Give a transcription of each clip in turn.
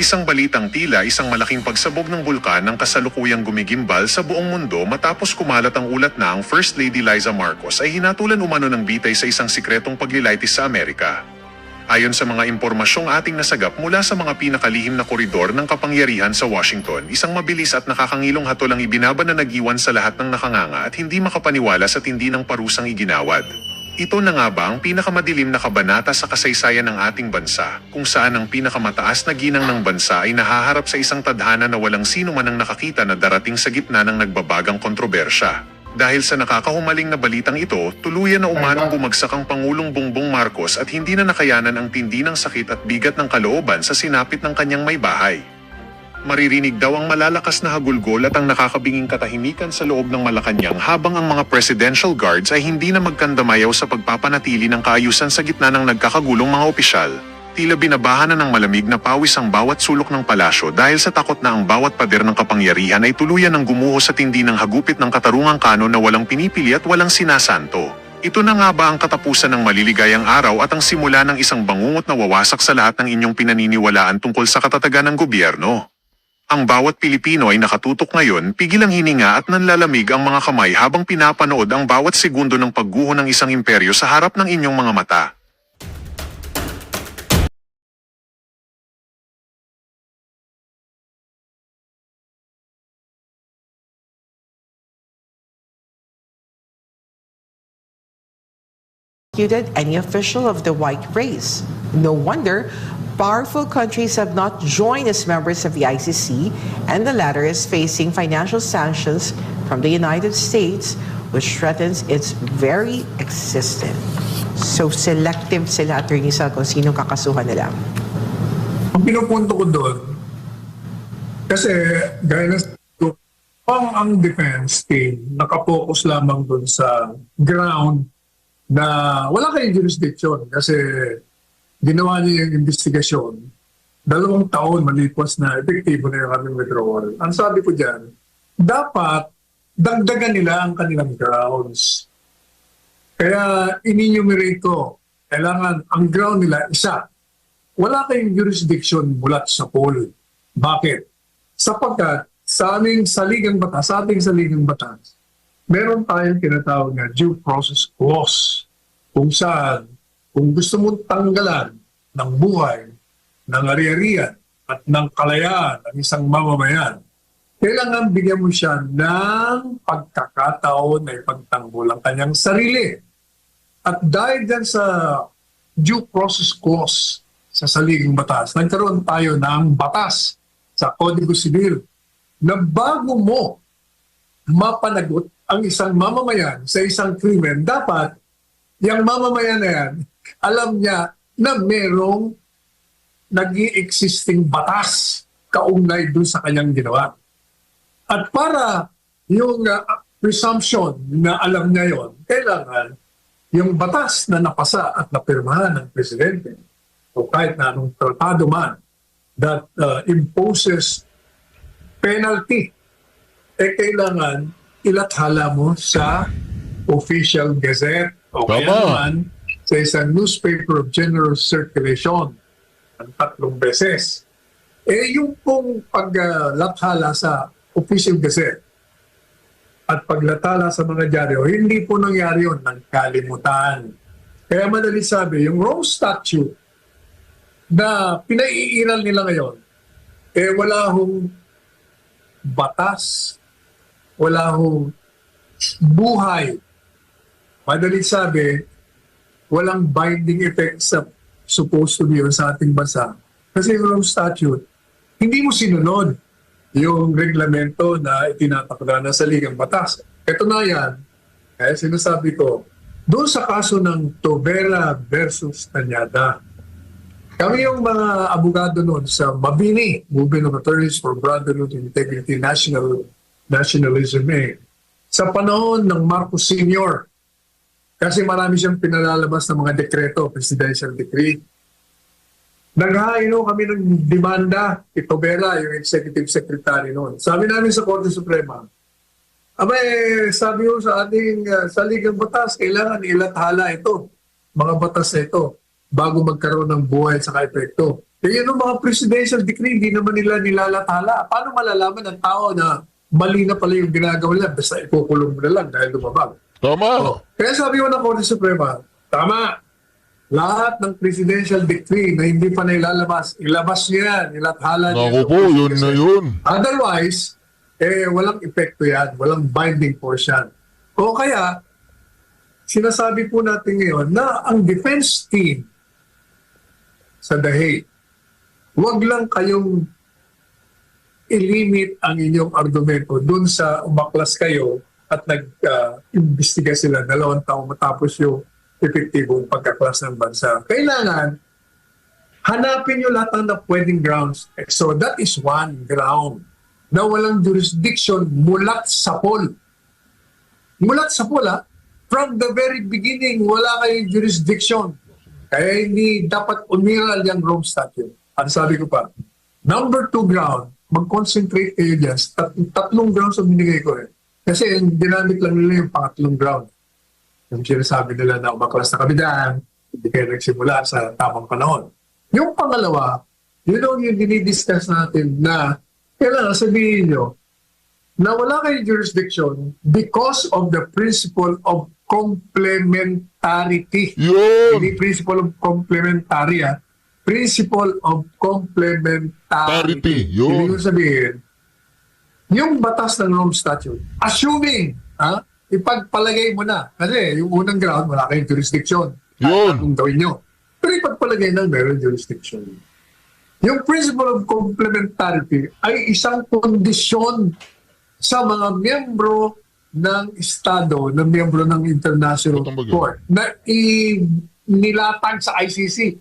Isang balitang tila isang malaking pagsabog ng bulkan ang kasalukuyang gumigimbal sa buong mundo matapos kumalat ang ulat na ang First Lady Liza Marcos ay hinatulan umano ng bitay sa isang sikretong paglilitis sa Amerika. Ayon sa mga impormasyong ating nasagap mula sa mga pinakalihim na koridor ng kapangyarihan sa Washington, isang mabilis at nakakangilong hatol ang ibinaba na nag-iwan sa lahat ng nakanganga at hindi makapaniwala sa tindi ng parusang iginawad. Ito na nga ba ang pinakamadilim na kabanata sa kasaysayan ng ating bansa, kung saan ang pinakamataas na ginang ng bansa ay nahaharap sa isang tadhana na walang sino man ang nakakita na darating sa gitna ng nagbabagang kontrobersya. Dahil sa nakakahumaling na balitang ito, tuluyan na umanong bumagsak ang Pangulong Bongbong Marcos at hindi na nakayanan ang tindi ng sakit at bigat ng kalooban sa sinapit ng kanyang may bahay. Maririnig daw ang malalakas na hagulgol at ang nakakabinging katahimikan sa loob ng Malacanang habang ang mga presidential guards ay hindi na magkandamayaw sa pagpapanatili ng kaayusan sa gitna ng nagkakagulong mga opisyal. Tila binabahan na ng malamig na pawis ang bawat sulok ng palasyo dahil sa takot na ang bawat pader ng kapangyarihan ay tuluyan ng gumuho sa tindi ng hagupit ng katarungang kanon na walang pinipili at walang sinasanto. Ito na nga ba ang katapusan ng maliligayang araw at ang simula ng isang bangungot na wawasak sa lahat ng inyong pinaniniwalaan tungkol sa katatagan ng gobyerno? Ang bawat Pilipino ay nakatutok ngayon, pigilang hininga at nanlalamig ang mga kamay habang pinapanood ang bawat segundo ng pagguho ng isang imperyo sa harap ng inyong mga mata. Executed any official of the white race. No wonder powerful countries have not joined as members of the ICC, and the latter is facing financial sanctions from the United States, which threatens its very existence. So selective sila, Attorney Sal, kung sino kakasuhan nila. Ang pinupunto ko doon, kasi gaya na ang defense team nakapokus lamang doon sa ground na wala kayong jurisdiction kasi ginawa niya yung investigasyon. 2 taon malipas na epektibo na yung aming withdrawal. Ang sabi ko dyan, dapat dagdagan nila ang kanilang grounds. Kaya in-enumerate ko, kailangan ang ground nila isa. Wala kayong jurisdiction mulat sa pool. Bakit? Sapagkat sa aming saligang batas, meron tayong tinatawag na due process clause kung saan kung gusto mong tanggalan ng buhay, ng ari-arian at ng kalayaan ng isang mamamayan, kailangan bigyan mo siya ng pagkakataon na ipagtanggol ang kanyang sarili. At dahil dyan sa due process clause sa saligang batas, nagkaroon tayo ng batas sa Kodigo Sibil na bago mo mapanagot ang isang mamamayan sa isang krimen, dapat yung mamamayan na yan, alam niya na merong nag-i-existing batas kaugnay doon sa kanyang ginawa. At para yung presumption na alam niya yon, kailangan yung batas na napasa at napirmahan ng presidente o kahit na anong tratado man that imposes penalty, kailangan ilathala mo sa official gazette o kaya naman sa isang newspaper of general circulation ng 3 beses. Yung pong paglathala sa official gazette at paglathala sa mga dyaryo, hindi po nangyari yun ng kalimutan. Kaya madali sabi, yung Rome Statute na pinaiiral nila ngayon, wala hong batas, wala hong buhay. Madali sabi, walang binding effect sa supposed to be sa ating bansa. Kasi yung Rome Statute, hindi mo sinunod yung reglamento na itinatakda na sa ligang batas. Ito na yan, kaya sinasabi ko, doon sa kaso ng Tobera versus Tanyada, kami yung mga abogado noon sa Mabini, Movement of Attorneys for Brotherhood and Integrity Nationalism, sa panahon ng Marcos Sr., kasi marami siyang pinalalabas ng mga dekreto, presidential decree. Naghahaino kami ng demanda, ito Bella, yung executive secretary noon. Sabi namin sa Korte Suprema, sabi ko sa ating saligang batas, kailangan ilathala ito, mga batas na ito, bago magkaroon ng buhay sa epekto. Kaya yung mga presidential decree, hindi naman nila nilalathala. Paano malalaman ng tao na mali na pala yung ginagawa nila basta ikukulong mo na lang dahil lumabag? Tama. Kaya sabi ko ng Korte Suprema, tama, lahat ng presidential decree na hindi pa nailalabas, ilabas niyo yan, ilathala niyo. Naku po, yun na yun. Otherwise, walang epekto yan, walang binding force yan. O kaya, sinasabi po natin ngayon na ang defense team sa The Hague, huwag lang kayong ilimit ang inyong argumento dun sa umaklas kayo at nag-imbestiga sila 2 taon matapos yung epektibong pagkaklas ng bansa. Kailangan, hanapin nyo lahat ng pwedeng grounds. So that is one ground na walang jurisdiction mulat sa poll. Mulat sa poll, from the very beginning, wala kayong jurisdiction. Kaya hindi dapat umiral yung Rome Statute. At sabi ko pa, number 2 ground, mag-concentrate kayo dyan. Tatlong grounds ang binigay ko . Kasi ginamit lang nila yung pangatlong ground. Yung sinasabi nila na umaklas na kami dyan, hindi kayo nagsimula sa tamang panahon. Yung pangalawa, yun ang yung dinidiscuss natin na kailangan sabihin nyo na wala kayong jurisdiction because of the principle of complementarity. Yun. Hindi principle of complementary, principle of complementarity. Yun. Ibig sabihin, yung batas ng Rome Statute, assuming, ipagpalagay mo na, kasi yung unang ground, wala kayong jurisdiction. Yun. Kung gawin nyo. Pero ipagpalagay na meron jurisdiction. Yung principle of complementarity ay isang kondisyon sa mga miyembro ng Estado, ng miyembro ng International Court, na nilatag sa ICC.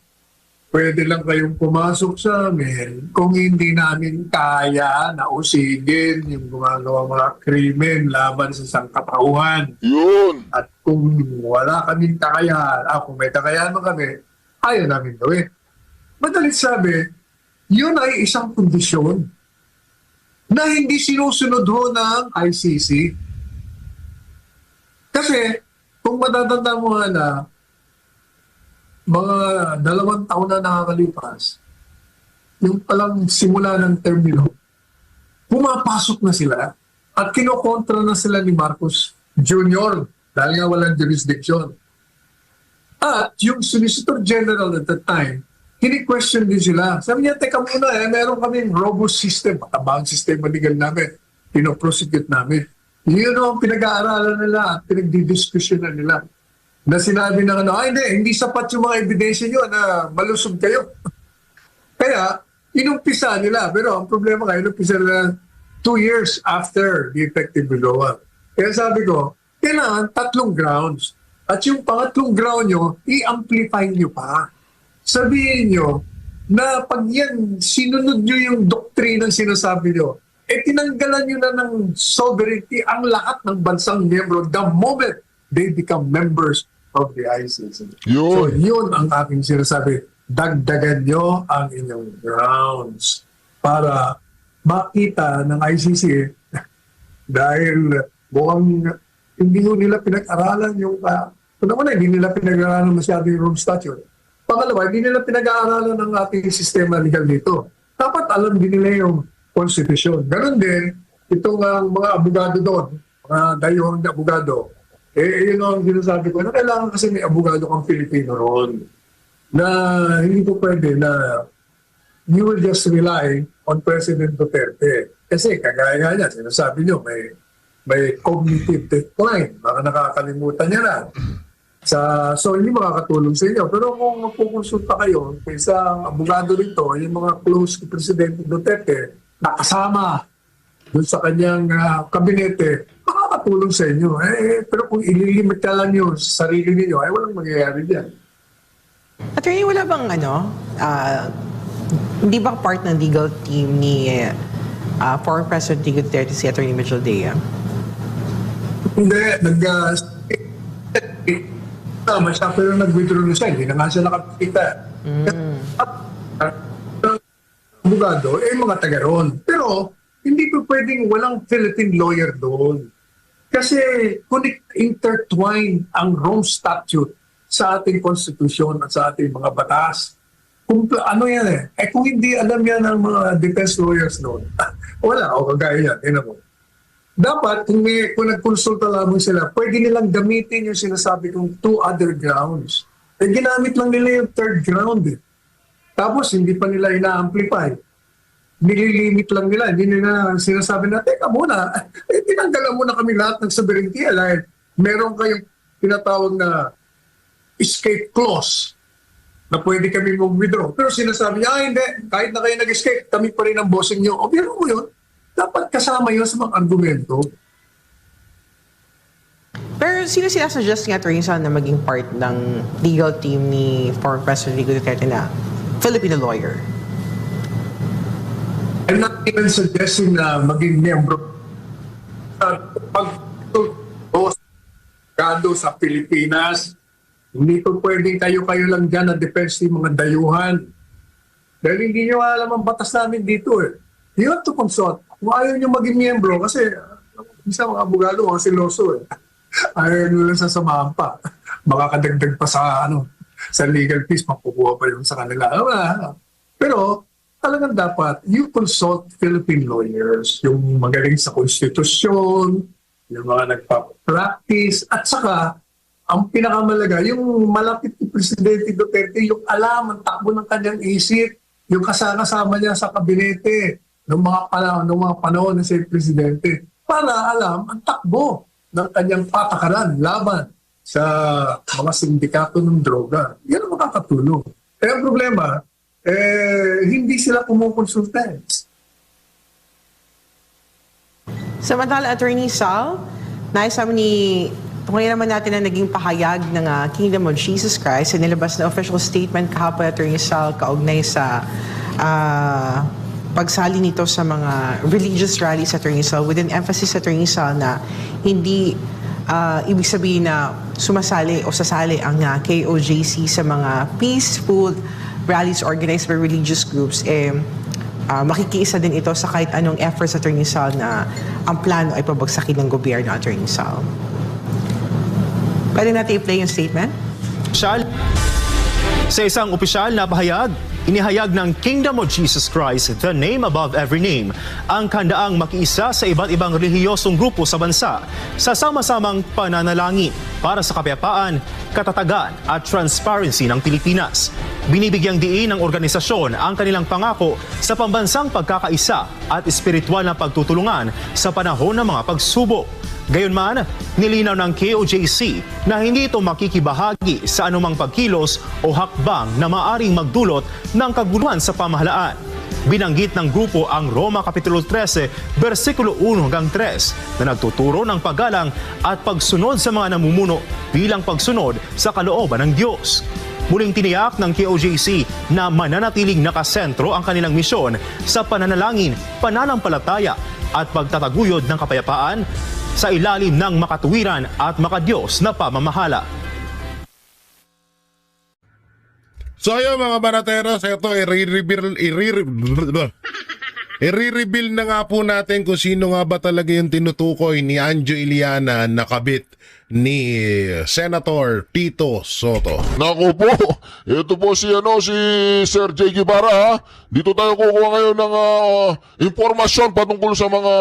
Pwede lang kayong pumasok sa amin kung hindi namin kaya na usigin yung gumagawa mga krimen laban sa sangkatauhan. Yun. At kung wala kaming kakayahan, kung may kakayahan kami, ayaw namin gawin. Madalit sabi, yun ay isang kondisyon na hindi sinusunod ho ng ICC. Kasi, kung matatanda mo nga na, mga 2 taon na nakakalipas, yung palang simula ng termino, pumapasok na sila at kinokontra na sila ni Marcos Jr. dahil nga walang jurisdiction. At yung Solicitor General at that time, kini-question din sila. Sabi niya, teka muna, meron kaming robust system, matabang sistema legal namin, pinoprosecute namin. Yun ang pinag-aaralan nila at pinagdidiskusyonan nila. Na sinabi na hindi sapat yung mga ebidensya nyo na malusog kayo. Kaya, inumpisa nila. Pero ang problema kayo, inumpisa nila 2 years after the effective withdrawal. Kaya sabi ko, kailangan 3 grounds. At yung pangatlong ground nyo, i-amplify nyo pa. Sabihin nyo na pag yan, sinunod nyo yung doktrinang sinasabi nyo, tinanggalan nyo na ng sovereignty ang lahat ng bansang miyembro the moment they become members of the ICC. Yun. So, yun ang aking sinasabi. Dagdagan nyo ang inyong grounds para makita ng ICC dahil mukhang hindi nila pinag-aralan yung una, hindi nila pinag-aralan masyado yung Rome Statute. Pangalawa, hindi nila pinag-aaralan ng ating sistema legal dito. Dapat alam din nila yung konstitusyon. Ganon din, itong mga abogado doon, mga dayuhang abogado, yun ang sinasabi ko, na kailangan kasi may abogado kang Filipino roon. Na hindi po pwede na you will just rely on President Duterte. Kasi kagaya niya, sinasabi niyo, may cognitive decline. Baka nakakalimutan niya na. So, hindi makakatulong sa inyo. Pero kung magpukonsulta kayo sa isang abogado rito, yung mga close to President Duterte, nakasama doon sa kanyang kabinete, makakatulong sa inyo. Pero kung ililimit ka lang yun sa sarili ninyo, walang mangyayari dyan. Attorney, wala bang hindi ba part ng legal team ni former President Duterte si Attorney Mitchell Dea? Hindi, tama siya, pero nag-withdraw na siya. Hindi na nga siya nakapita. Abogado, mga taga roon. Pero, hindi po pwedeng walang Philippine lawyer doon. Kasi, intertwine ang Rome Statute sa ating konstitusyon at sa ating mga batas. ano yan eh. Kung hindi alam yan ng mga defense lawyers noon, wala, o kagaya yan, tingnan mo. Dapat, kung nagkonsulta lamang sila, pwede nilang gamitin yung sinasabi kong 2 other grounds. Ginamit lang nila yung 3rd ground eh. Tapos, hindi pa nila ina-amplify. Nililimit lang nila. Hindi nila sinasabi na, teka muna, tinanggalan mo na kami lahat ng sovereignty. Like, meron kayong tinatawag na escape clause na pwede kami mag-withdraw. Pero sinasabi niya, hindi, kahit na kayo nag-escape, kami pa rin ang bossing nyo. O, biro mo yun, dapat kasama yun sa mga argumento. Pero sino sinasuggest ni Atty. Sal na maging part ng legal team ni former President Rodrigo Duterte na Filipino lawyer? I'm not even suggesting na maging miyembro. Pag kado sa Pilipinas, hindi po pwedeng kayo lang dyan na defense ng mga dayuhan. Dahil hindi nyo alam ang batas namin dito eh. You have to consult. Kung ayaw nyo maging miyembro, kasi isa mga abogado, mga siloso eh. Ayaw nyo lang sasamahan pa. Makakadagdag pa sa sa legal fees, makukuha pa yun sa kanila. Pero talagang dapat you consult Philippine lawyers, yung magaling sa konstitusyon, yung mga nagpa-practice, at saka ang pinakamalaga, yung malapit ni Presidente Duterte, yung alam ang takbo ng kanyang isip, yung kasama niya sa kabinete ng mga panahon ng si Presidente, para alam ang takbo ng kanyang patakaran laban sa mga sindikato ng droga. Yan ang makakatulong. Kaya ang problema, hindi sila kumukonsulta. Samantala, Attorney Sal, naisama tungkol naman natin na naging pahayag ng Kingdom of Jesus Christ sa nilabas na official statement kahapon, Attorney Sal, kaugnay sa pagsali nito sa mga religious rallies, Attorney Sal, with an emphasis, Attorney Sal, na hindi ibig sabihin na sumasali o sasali ang KOJC sa mga peaceful rallies organized by religious groups. Makikiisa din ito sa kahit anong efforts, Attorney Sal, na ang plano ay pabagsakin ng gobyerno, Attorney Sal. Pwede natin i-play yung statement? Sa isang opisyal na pahayag, inihayag ng Kingdom of Jesus Christ, the name above every name, ang kandaang makiisa sa iba't ibang relihiyosong grupo sa bansa sa sama-samang pananalangin para sa kapayapaan, katatagan at transparency ng Pilipinas. Binibigyang diin ng organisasyon ang kanilang pangako sa pambansang pagkakaisa at espiritual na pagtutulungan sa panahon ng mga pagsubok. Gayunman, nilinaw ng KOJC na hindi ito makikibahagi sa anumang pagkilos o hakbang na maaring magdulot ng kaguluhan sa pamahalaan. Binanggit ng grupo ang Roma Kapitulo 13, versikulo 1 hanggang 3 na nagtuturo ng paggalang at pagsunod sa mga namumuno bilang pagsunod sa kalooban ng Diyos. Muling tiniyak ng KOJC na mananatiling nakasentro ang kanilang misyon sa pananalangin, pananampalataya at pagtataguyod ng kapayapaan sa ilalim ng makatuwiran at makadiyos na pamamahala. So ayun mga banateros, ito i-reveal na nga po natin kung sino nga ba talaga yung tinutukoy ni Anjo Iliana na kabit ni Senator Tito Soto. Naku po, ito po si Sir J. Guevara ha. Dito tayo kukuha ngayon ng impormasyon patungkol sa mga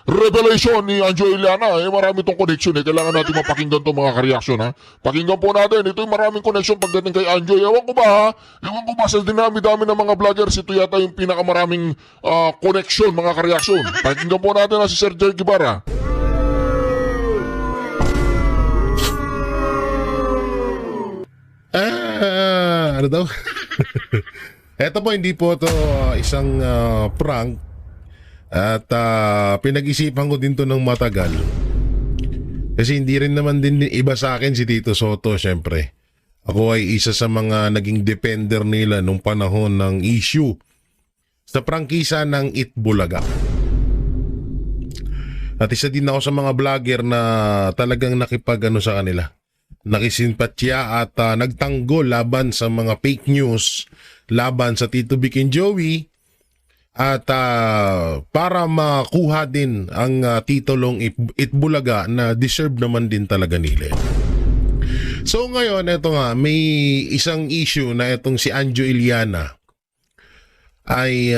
revelation ni Anjo Iliana. Marami tong connection kailangan natin mapakinggan tong mga reaction ha. Pakinggan po natin, ito yung maraming connection pagdating kay Anjo. Ewan ko ba sa dinami-dami ng mga vloggers, ito yata yung pinakamaraming connection, mga reaction. Pakinggan po natin si Sir J. Guevara. Ano daw? Eto po, hindi po ito isang prank at pinag-isipan ko din to ng matagal. Kasi hindi rin naman din iba sa akin si Tito Soto, syempre. Ako ay isa sa mga naging defender nila nung panahon ng issue sa prangkisa ng Itbulaga. At isa din ako sa mga vlogger na talagang nakipag sa kanila. Nakisimpatya at nagtanggol laban sa mga fake news, laban sa Tito Vic and Joey, at para makuha din ang titulong Itbulaga na deserve naman din talaga nila. So ngayon, eto nga, may isang issue na itong si Anjo Iliana ay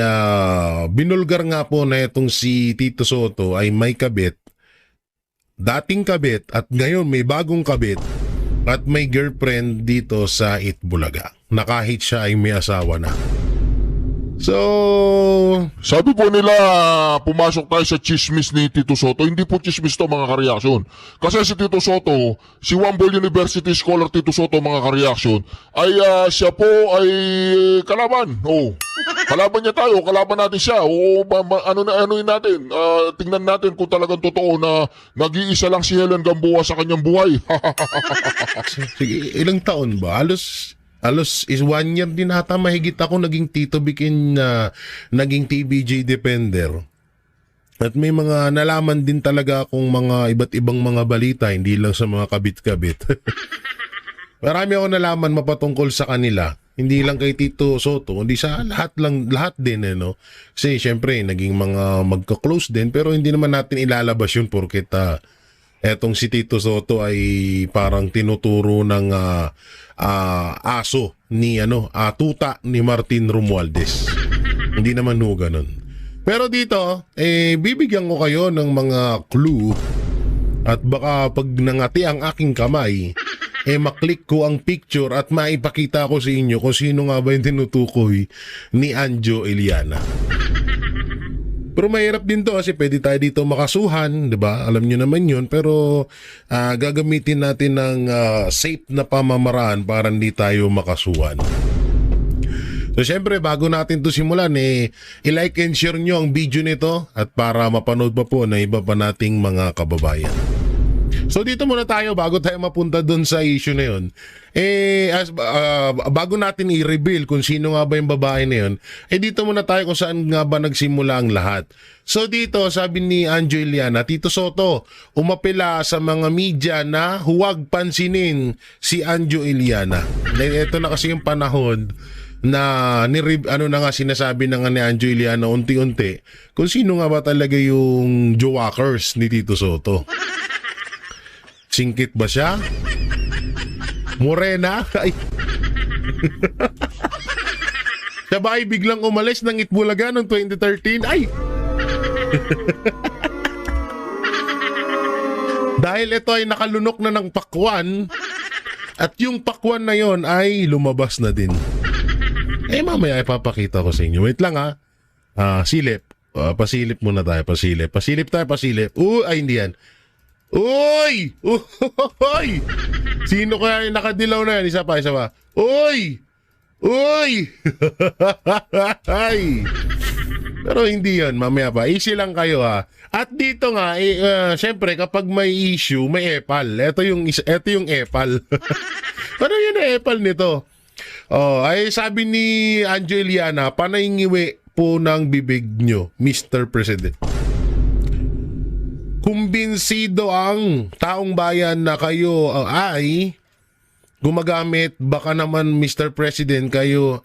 binulgar nga po na itong si Tito Soto ay may kabit, dating kabit at ngayon may bagong kabit at may girlfriend dito sa Itbulaga na kahit siya ay may asawa na. So, Sabi po nila, pumasok tayo sa chismis ni Tito Soto. Hindi po chismis to, mga kareaksyon. Kasi si Tito Soto, si Wambol University Scholar Tito Soto, mga kareaksyon, ay siya po ay kalaban. Oh. Kalaban niya tayo, kalaban natin siya. O ano natin? Tingnan natin kung talagang totoo na nag-iisa lang si Helen Gamboa sa kanyang buhay. sige, ilang taon ba? Alos is 1 year din ata mahigit ako naging Tito Bikin na naging TBJ Defender. At may mga nalaman din talaga akong mga iba't ibang mga balita, hindi lang sa mga kabit-kabit. Marami ako nalaman mapatungkol sa kanila. Hindi lang kay Tito Soto, hindi sa lahat din no. Kasi syempre naging mga magka-close din pero hindi naman natin ilalabas yun porket etong si Tito Soto ay parang tinuturo ng aso ni tuta ni Martin Romualdez. Hindi naman ho ganun. Pero dito, bibigyan ko kayo ng mga clue at baka pag nangati ang aking kamay, maklik ko ang picture at maipakita ko sa inyo kung sino nga ba yung tinutukoy ni Anjo Iliana. Pero mahirap din to kasi pwede tayo dito makasuhan, 'di ba? Alam niyo naman 'yun, pero gagamitin natin ng safe na pamamaraan para hindi tayo makasuhan. So syempre bago natin to simulan i-like and share nyo ang video nito at para mapanood pa po na iba pa nating mga kababayan. So dito muna tayo bago tayo mapunta doon sa issue na yun. Bago natin i-reveal kung sino nga ba yung babae na yun, dito muna tayo kung saan nga ba nagsimula ang lahat. So dito sabi ni Anjo Iliana, Tito Soto, umapela sa mga media na huwag pansinin si Anjo Iliana. Ito na kasi yung panahon na na nga sinasabi na nga ni Anjo Iliana unti-unti kung sino nga ba talaga yung jowakers ni Tito Soto. Singkit ba siya? Morena? Ay. Siya ba ay biglang umalis ng Itbulaga noong 2013? Ay! Dahil ito ay nakalunok na ng pakwan at yung pakwan na yon ay lumabas na din. Mamaya ipapakita ko sa inyo. Wait lang silip. Pasilip muna tayo. Pasilip tayo. Ay, hindi yan. Uy! Uy! Sino kaya yung nakadilaw na yan? Isa pa. Uy! Uy! Pero hindi yan, mamaya pa. Easy lang kayo At dito nga, syempre kapag may issue, may epal. Ito yung epal. Ano yung epal nito? Ay sabi ni Anjo Iliana, panay ngiwi po ng bibig nyo, Mr. President. Kumbinsido ang taong bayan na kayo ay gumagamit, baka naman Mr. President kayo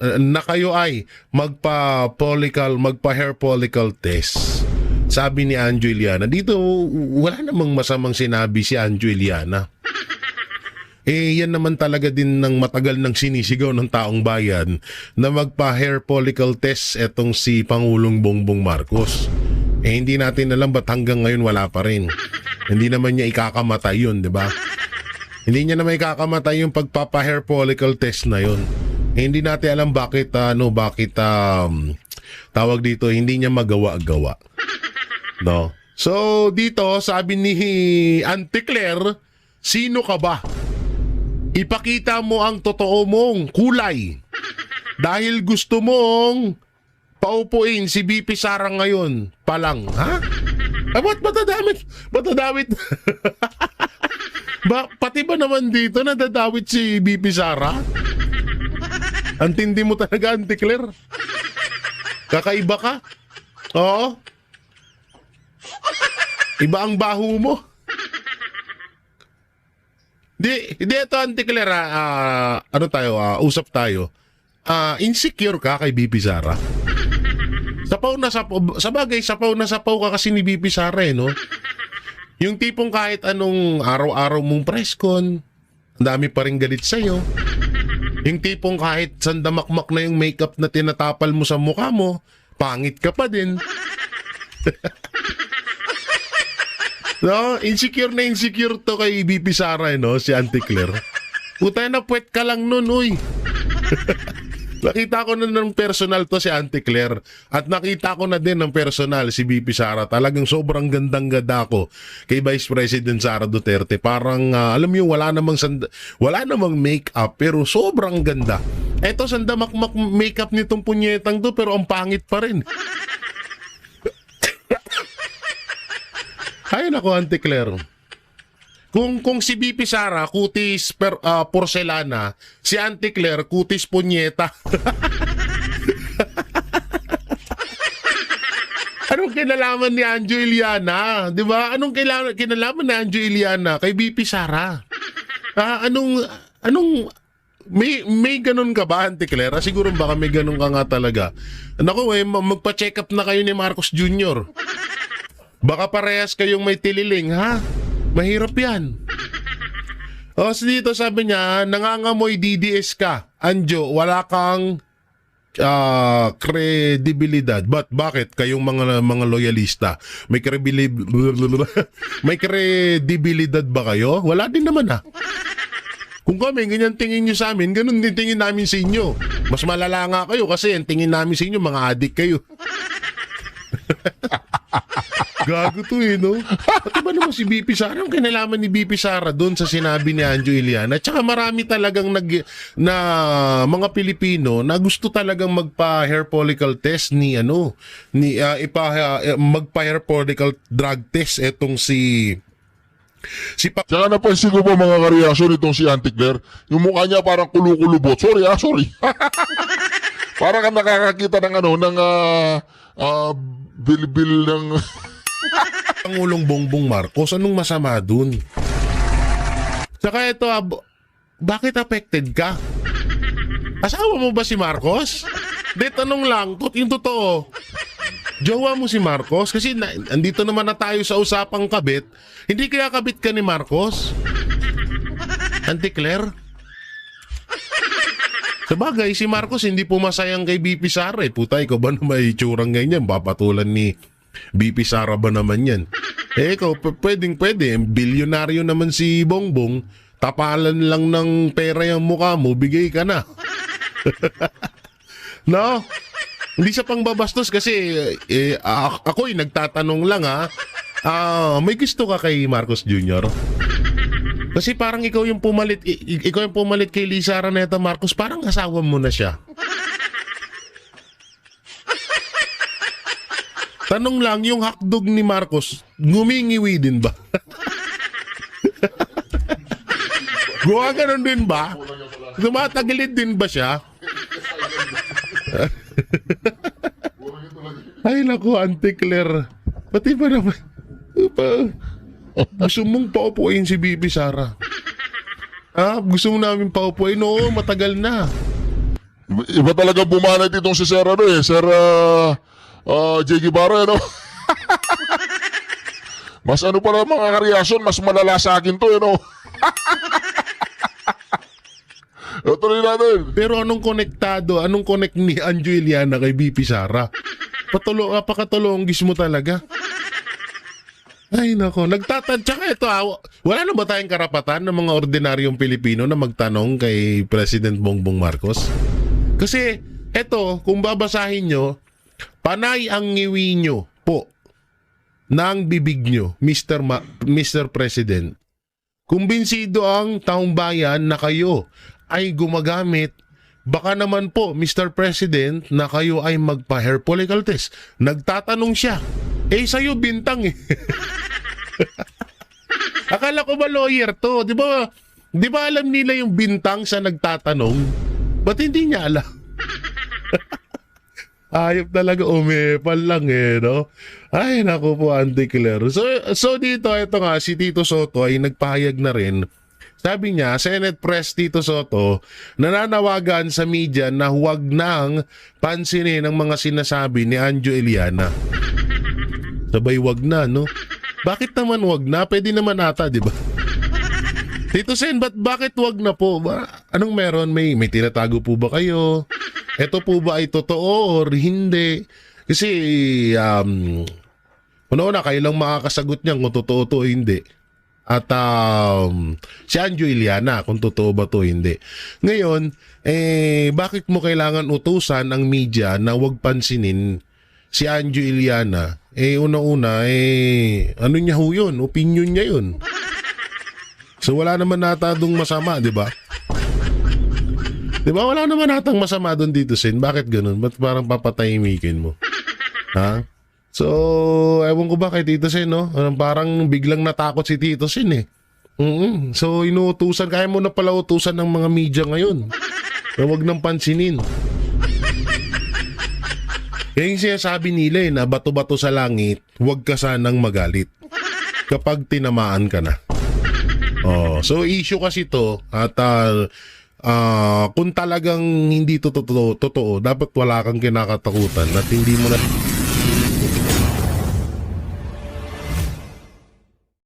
ay magpa-hair follicle test. Sabi ni Anjo Iliana. Dito wala namang masamang sinabi si Anjo Iliana. Yan naman talaga din ng matagal nang sinisigaw ng taong bayan na magpa-hair follicle test etong si Pangulong Bongbong Marcos. Hindi natin alam ba't hanggang ngayon wala pa rin. Hindi naman niya ikakamatay yun, di ba? Hindi niya naman ikakamatay yung pagpapa-hair follicle test na yun. Hindi natin alam bakit tawag dito, hindi niya magawa-gawa. No? So, dito, sabi ni Auntie Claire, sino ka ba? Ipakita mo ang totoo mong kulay. Dahil gusto mong paupuin si BP Sara ngayon pa lang, ha? Ba't matadamit? Pati ba naman dito nadadawit si BP Sara? Ang tindi mo talaga, Auntie Claire. Kakaiba ka? Oo. Iba ang baho mo. Di ito, Auntie Claire, usap tayo. Insecure ka kay BP Sara? Sapaw na sapaw ka kasi ni BP Sara, no? Yung tipong kahit anong araw-araw mong press con, Ang dami pa rin galit sa'yo. Yung tipong kahit sandamakmak na yung makeup na tinatapal mo sa mukha mo, pangit ka pa din. No, insecure na insecure to kay BP Sara, no, si Auntie Claire. Puta na, puwet ka lang nun, uy. Nakita ko na ng personal to si Auntie Claire. At nakita ko na din ng personal si BP Sara. Talagang sobrang gandang-ganda ko kay Vice President Sara Duterte. Parang, alam mo, wala namang make-up pero sobrang ganda. Eto, sandamakmak make-up nitong punyetang to pero ang pangit pa rin. Ay, nako, Auntie Claire. Kung si BP Sara, kutis porcelana, si Auntie Claire, kutis punyeta. Anong kinalaman ni Anjo Iliana? Di ba? Anong kinalaman ni Anjo Iliana kay BP Sara? May ganun ka ba, Auntie Claire? Siguro baka may ganun ka nga talaga. Naku, magpa-check up na kayo ni Marcos Jr. Baka parehas kayong may tililing, ha? Mahirap yan. O, dito sabi niya, nangangamoy DDS ka. Anjo, wala kang kredibilidad. Bakit? Kayong mga loyalista, may kredibilidad ba kayo? Wala din naman, ha? Kung kami, ganyan tingin nyo sa amin, ganun din tingin namin sa inyo. Mas malala nga kayo kasi ang tingin namin sa inyo, mga adik kayo. Gago to no? Pati ba naman si BP Sara? Ang kinalaman ni BP Sara doon sa sinabi ni Anjo Iliana? Tsaka marami talagang mga Pilipino na gusto talagang magpa-hair follicle test magpa-hair follicle drug test etong si Tsaka napansin ko po mga kareaksyon itong si Auntie Claire. Yung mukha niya parang kulukulubot. Sorry. Parang kang nakakakita ng bilbil ng Pangulong Bongbong Marcos. Anong masama dun? Saka ito, bakit affected ka? Asawa mo ba si Marcos? De, tanong lang, yung totoo. Jowa mo si Marcos? Kasi andito naman na tayo sa usapang kabit. Hindi kaya kabit ka ni Marcos? Auntie Claire? Sabagay, si Marcos hindi pumasayang kay BP Sara. Puta, ikaw ba na may itsurang ganyan? Papatulan ni BP Sara ba naman yan? Ikaw, pwede. Bilyonaryo naman si Bongbong. Tapalan lang ng pera yung mukha mo, bigay ka na. No? Hindi siya pang babastos kasi ako'y nagtatanong lang may gusto ka kay Marcos Jr.? Kasi parang ikaw yung pumalit kay Lisa Araneta Marcos, parang asawa mo na siya. Tanong lang, yung hotdog ni Marcos, ngumingiwi din ba? Gumaganon din ba? Tumatagilid din ba siya? Ay naku, Auntie Claire. Pati ba naman? Gusto mong paupuin si BP Sara? Gusto mo namin paupuin? Oo, matagal na. Iba talaga bumanat itong si Sir Sir J. Guevara, no? Mas pala mga kareaksyon, mas malala sa akin to, no? Tuloy natin. Pero anong connect ni Anjo Iliana kay BP Sara? Napakatulonggis mo talaga. Ay nako, tsaka ito wala na ba tayong karapatan ng mga ordinaryong Pilipino na magtanong kay President Bongbong Marcos? Kasi ito, kung babasahin nyo, panay ang ngiwi nyo po ng bibig nyo, Mr. President. Kumbinsido ang taong bayan na kayo ay gumagamit. Baka naman po, Mr. President, na kayo ay magpa-hair follicle test. Nagtatanong siya. Sa'yo bintang eh. Akala ko ba lawyer to? Di ba alam nila yung bintang sa nagtatanong? Ba't hindi niya alam? Ayop talaga, umepal lang no? Ay, naku po, Auntie Claire. So dito, ito nga, si Tito Soto ay nagpahayag na rin. Sabi niya, Senate Press Tito Soto, nananawagan sa media na huwag nang pansinin ang mga sinasabi ni Anjo Iliana. Sabay wag na, no? Bakit naman wag na? Pwede naman ata, di ba? Tito Sen, bakit wag na po? Anong meron? May tinatago po ba kayo? Ito po ba ay totoo or hindi? Kasi, una-una, kayo lang makakasagot niyan kung totoo to o hindi. At si Anjo Iliana, kung totoo ba to o hindi. Ngayon, bakit mo kailangan utusan ang media na wag pansinin si Anjo Iliana? Una-una, ano niya ho yun? Opinion niya yun. So wala naman natadong masama, di ba? Di ba? Wala naman natang masama doon dito, Sen. Bakit ganun? Ba't parang papatahimikin mo? Ha? So, ewan ko ba kay Tito Sen, no? Parang biglang natakot si Tito Sen, eh. So, inuutusan. Kaya mo na pala utusan ng mga media ngayon. Na huwag nang pansinin. Kaya yung sinasabi nila, na bato-bato sa langit, huwag ka sanang magalit. Kapag tinamaan ka na. So, issue kasi to. At, kung talagang hindi to totoo, dapat wala kang kinakatakutan at hindi mo na